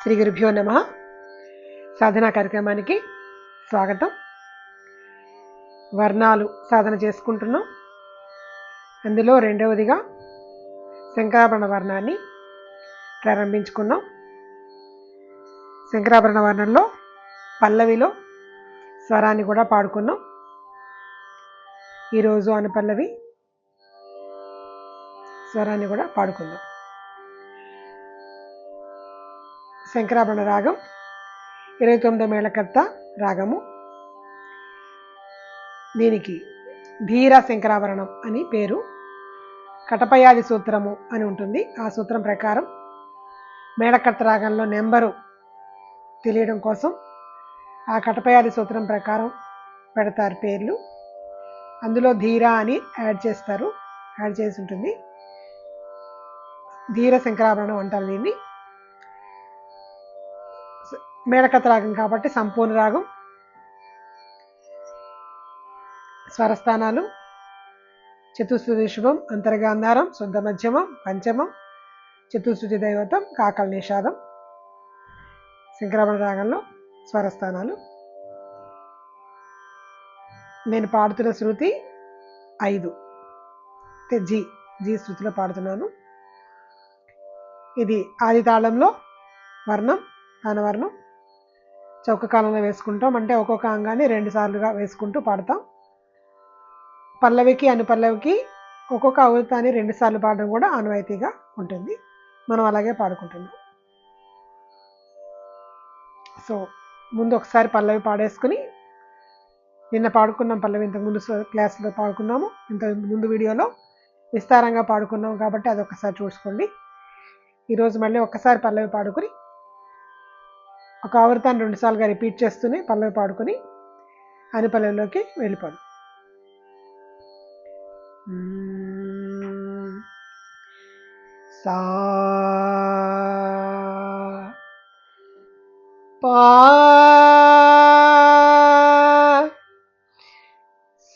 శ్రీ గురుభ్యో నమః. సాధనా కార్యక్రమానికి స్వాగతం. వర్ణాలు సాధన చేసుకుంటున్నాం. అందులో రెండవదిగా శంకరాభరణ వర్ణాన్ని ప్రారంభించుకున్నాం. శంకరాభరణ వర్ణంలో పల్లవిలో స్వరాన్ని కూడా పాడుకున్నాం. ఈరోజు అనుపల్లవి స్వరాన్ని కూడా పాడుకుందాం. శంకరాభరణ రాగం 29 మేళకర్త రాగము. దీనికి ధీర శంకరాభరణం అని పేరు. కటపయాది సూత్రము అని ఉంటుంది. ఆ సూత్రం ప్రకారం మేళకర్త రాగంలో నెంబరు తెలియడం కోసం ఆ కటపయాది సూత్రం ప్రకారం పెడతారు పేర్లు. అందులో ధీర అని యాడ్ చేసి ఉంటుంది. ధీర శంకరాభరణం అంటారు దీన్ని. మేళకర్త రాగం కాబట్టి సంపూర్ణ రాగం, స్వరస్థానాలు, చతుశ్రుతి శుభం, అంతర్గాంధారం, శుద్ధ మధ్యమం, పంచమం, చతుశ్రుతి దైవతం, కాకల నిషాదం. శంకరాభరణ రాగంలో స్వరస్థానాలు. నేను పాడుతున్న శృతి 5, అంటే జీ శృతిలో పాడుతున్నాను. ఇది ఆది తాళంలో వర్ణం, తానవర్ణం చౌక కాలంలో వేసుకుంటాం. అంటే ఒక్కొక్క అంగాన్ని 2 సార్లుగా వేసుకుంటూ పాడతాం. పల్లవికి అనుపల్లవికి ఒక్కొక్క అవృతాన్ని 2 సార్లు పాడడం కూడా ఆనవాయితీగా ఉంటుంది. మనం అలాగే పాడుకుంటున్నాం. సో ముందు ఒకసారి పల్లవి పాడేసుకుని, నిన్న పాడుకున్నాం పల్లవి, ఇంతకుముందు క్లాస్లో పాడుకున్నాము, ఇంతకుముందు వీడియోలో విస్తారంగా పాడుకున్నాము కాబట్టి అదొకసారి చూసుకోండి. ఈరోజు మళ్ళీ ఒక్కసారి పల్లవి పాడుకుని ఒక ఆవృతాన్ని 2 సార్లుగా రిపీట్ చేస్తూనే పల్లవి పాడుకుని అనుపల్లవిలోకి వెళ్ళిపోదు. సా పా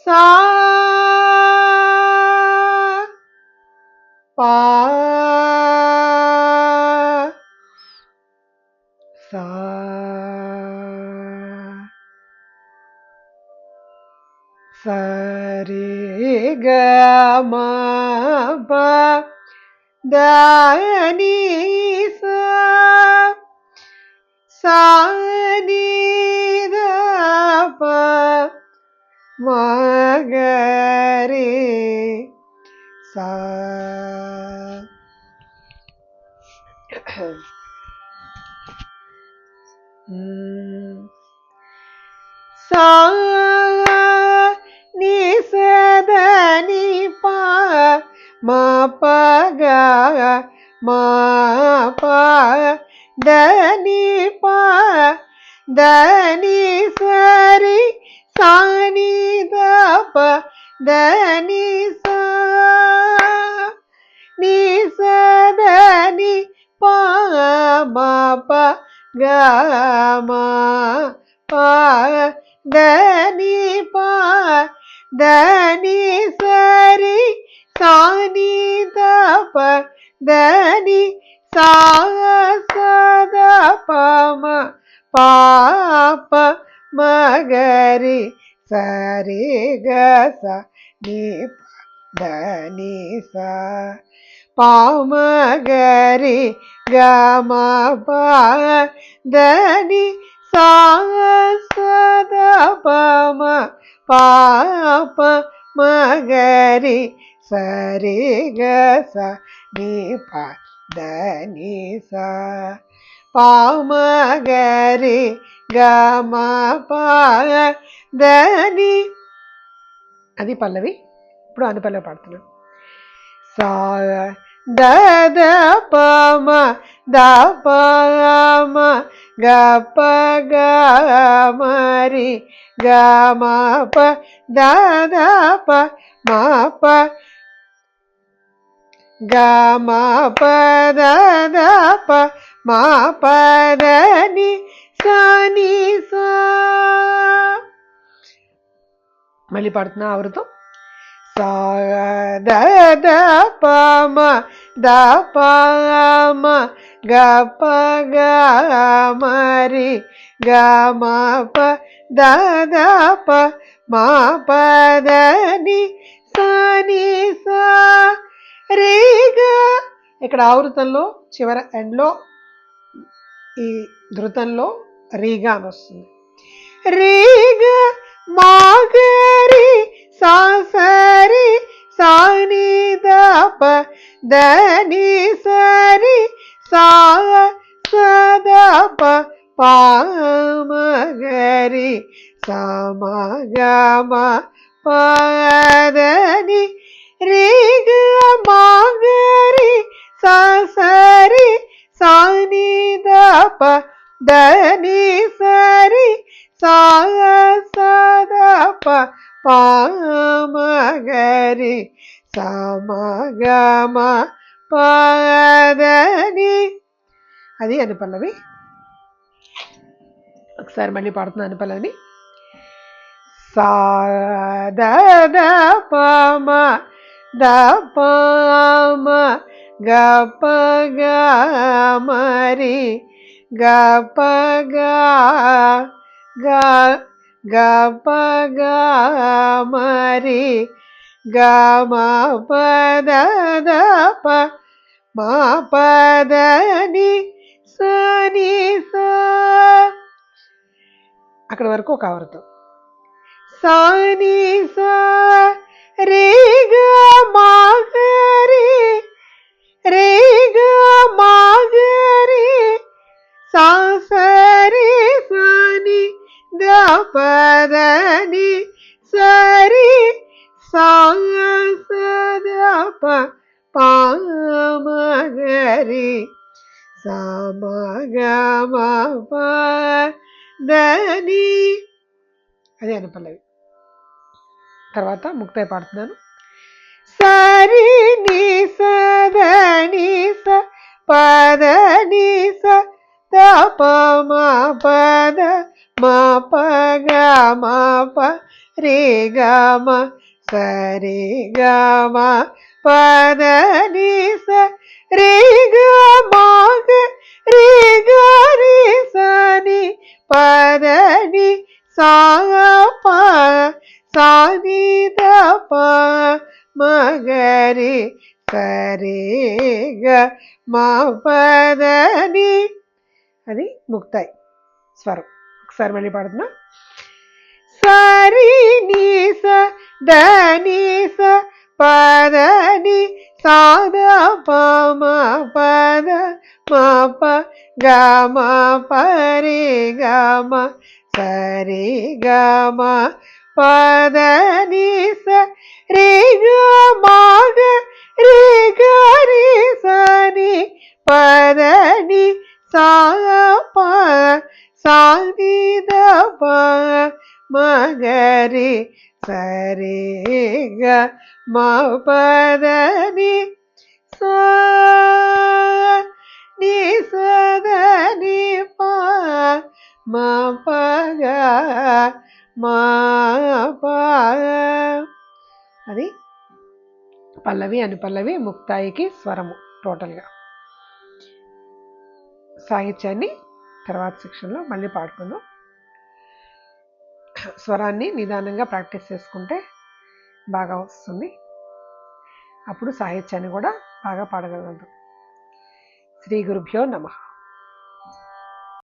సా పా సా సరి గ మ ప ద ని సా సా ని ద ప మ గ రి సా. సా ని స ద ని ప మ ప గ మ ప ద ని ప ద ని స రి సా ని ద ప ద ని సా ని స ద ని ప మ ప గ మ ప ద ని ప ద ని స రి సా ని ద ప ద ని సా స ద ప మ ప ప మ గ రి స రి గ స ని ప ద ని సా ప మ గ రి గ మ ప ద ని సా స ద ప మ ప ప మ గ రి స రి గ స ని ప ద ని సా ప మ గ రి గ మ ప ద ని. అది పల్లవి. ఇప్పుడు అనుపల్లవి పాడుతున్నాను. సా ద ద ప మ ద ప మ గ ప గ మ రి గ మ ప ద ద ప మ ప గ మ ప ద ద ప మ ప ద ని సా ని సా. మళ్ళీ పాడుతున్నా ఆవృతం. సా ద ద ప మ ద ప మ గ ప గ మ రి గ మ ప ద ద ప మా ప ద ని సా ని సా రే గ. ఇక్కడ ఆవృతంలో చివర ఎండ్లో ఈ ధృతంలో రీగా అని వస్తుంది. రీగా మాగరి సా సరి సా ని ద ప ద ని సరి సా స ద ప పా మ గ రి సా మ గ మ ప ద ని రే గ మా గ రి సా సరి సా ని ద ప ద ని సరి సా స ద ప పా మ గ రి సా మ గ మ ప ద ని. అది అనుపల్లవి. ఒకసారి మళ్ళీ పాడుతున్నా అనుపల్లవిని. సా ద ద ప మ ద ప మ గ ప గ మ రి గ ప గ గ గ ప గ మ రి గ మ ప ద ద ప మా ప ద ని సా ని సా. అక్కడ వరకు ఒక ఆవృతం. సా ని సా రే గ మా గ రి రే గ మా గ రి సా సరి సా ని ద ప ద ని సరి సా స ద ప పా మ గ రి సా మ గ మ ప ద ని. అదే అనుపల్లవి. తర్వాత ముక్తాయి పాడుతున్నాను. సరి ని స ద ని స ప ద ని స ద ప మ ప ద మ ప గ మ ప రే గ మ స రే గ మ ప ద ని స రే గ మ గ రే గ రి స ని ప ద ని సా ప సా ని ద ప మ గ రి స రే గ మ ప ద ని. అది ముక్తాయి స్వరం. ఒకసారి మళ్ళీ పాడుతున్నా. సరి ని స ద ని స ప ద ని సా ద ప మ ప ద మ ప గ మ ప రే గ మ స రే గ మ ప ద ని స రే గ మ గ రే గ రి స ని ప ద ని సా ప సా ని ద ప మ గ రి స రే గ మ ప ద ని సా ని స ద ని ప మ ప గ మ ప. అది పల్లవి అనుపల్లవి ముక్తాయికి స్వరము టోటల్గా. సాహిత్యాన్ని తర్వాత సెక్షన్లో మళ్ళీ పాడుకుందాం. స్వరాన్ని నిదానంగా ప్రాక్టీస్ చేసుకుంటే బాగా వస్తుంది. అప్పుడు సాహిత్యాన్ని కూడా బాగా పాడగలదు. శ్రీ గురుభ్యో నమః.